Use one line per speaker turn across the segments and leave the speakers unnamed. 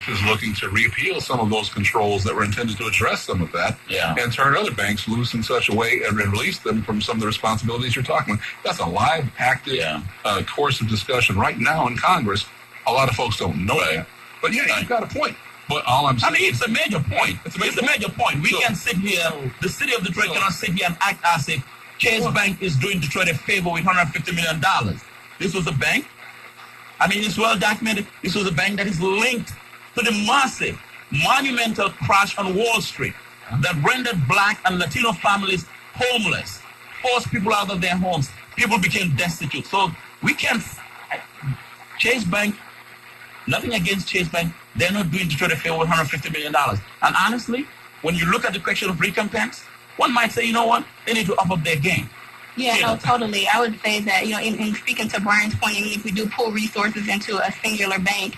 is looking to repeal some of those controls that were intended to address some of that and turn other banks loose in such a way and release them from some of the responsibilities you're talking about. That's a live, active course of discussion right now in Congress. A lot of folks don't know that. But you've got a point. But all I'm saying,
it's a major point. It's a major point. We can sit here, the city of Detroit cannot sit here and act as if Chase Bank is doing Detroit a favor with $150 million. This was a bank, it's well documented, this was a bank that is linked to the massive, monumental crash on Wall Street that rendered Black and Latino families homeless, forced people out of their homes. People became destitute. So we can't, Chase Bank, nothing against Chase Bank, they're not doing Detroit a favor with $150 million. And honestly, when you look at the question of recompense, one might say, you know what, they need to up their game.
Yeah, no, totally. I would say that, in speaking to Brian's point, even if we do pull resources into a singular bank,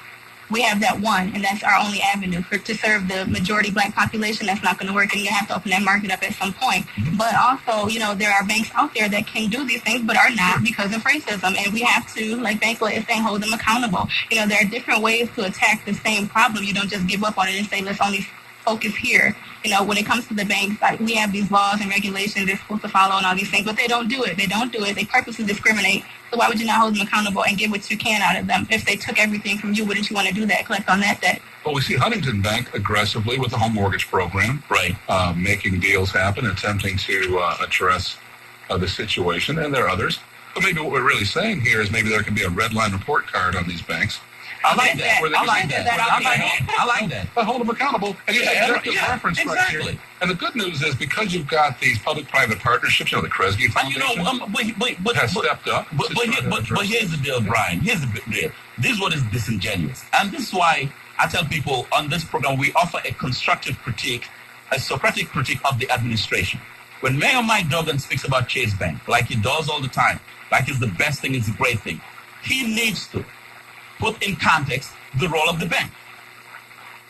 we have that one, and that's our only avenue to serve the majority Black population. That's not going to work, and you have to open that market up at some point. But also, there are banks out there that can do these things, but are not because of racism, and we have to, like Bankla is saying, hold them accountable. There are different ways to attack the same problem. You don't just give up on it and say, let's only focus here. When it comes to the banks, we have these laws and regulations they're supposed to follow and all these things, but they don't do it. They purposely discriminate. So why would you not hold them accountable and get what you can out of them? If they took everything from you, wouldn't you want to do that, collect on that debt?
Well, we see Huntington Bank aggressively with the home mortgage program, making deals happen, attempting to address the situation, and there are others. But maybe what we're really saying here is maybe there can be a red line report card on these banks.
I like that.
But hold them accountable. And you have objective reference right here. And the good news is because you've got these public-private partnerships, the Kresge Foundation has stepped up.
But here's the deal, Brian. Here's the deal. This is what is disingenuous. And this is why I tell people on this program we offer a constructive critique, a Socratic critique of the administration. When Mayor Mike Duggan speaks about Chase Bank, like he does all the time, like it's the best thing, it's a great thing, he needs to put in context the role of the bank.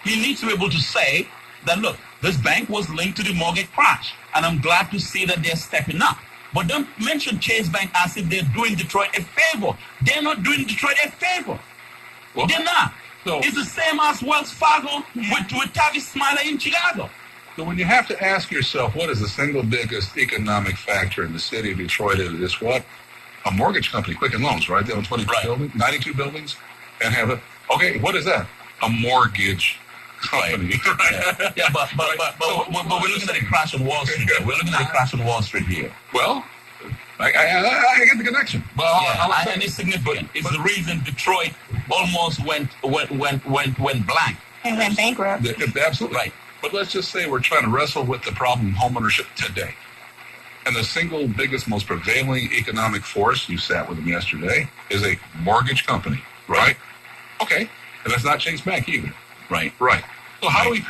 He needs to be able to say that, look, this bank was linked to the mortgage crash, and I'm glad to see that they're stepping up. But don't mention Chase Bank as if they're doing Detroit a favor. They're not doing Detroit a favor. Well, they're not. So, it's the same as Wells Fargo with Tavis Smiley in Chicago.
So when you have to ask yourself, what is the single biggest economic factor in the city of Detroit? It's what? A mortgage company, Quicken Loans, right? They own 22 buildings, 92 buildings. And have it. Okay, what is that? A mortgage company.
But we're looking at the crash on Wall Street. We're looking at the crash on Wall Street here.
Well, I get the connection.
And it's significant. It's the reason Detroit almost went blank
and went bankrupt.
Absolutely right. But let's just say we're trying to wrestle with the problem of homeownership today. And the single biggest, most prevailing economic force, you sat with them yesterday, is a mortgage company. Right? Okay. And that's not Chase Bank either. Right. So how do we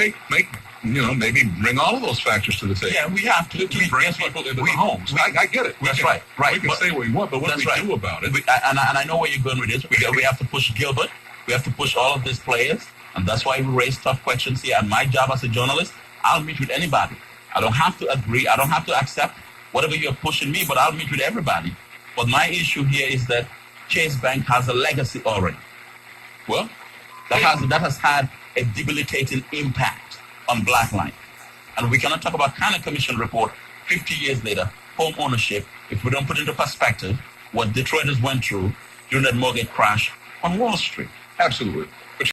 maybe bring all of those factors to the table?
Yeah, we have to
bring people into the homes. I get it.
That's right.
We can say what we want, but what do we do about it?
And I know where you're going with this. We have to push Gilbert. We have to push all of these players. And that's why we raise tough questions here. And my job as a journalist, I'll meet with anybody. I don't have to agree. I don't have to accept whatever you're pushing me, but I'll meet with everybody. But my issue here is that Chase Bank has a legacy already. Well, that has had a debilitating impact on Black life. And we cannot talk about Khanna Commission report 50 years later, home ownership, if we don't put into perspective what Detroiters went through during that mortgage crash on Wall Street.
Absolutely.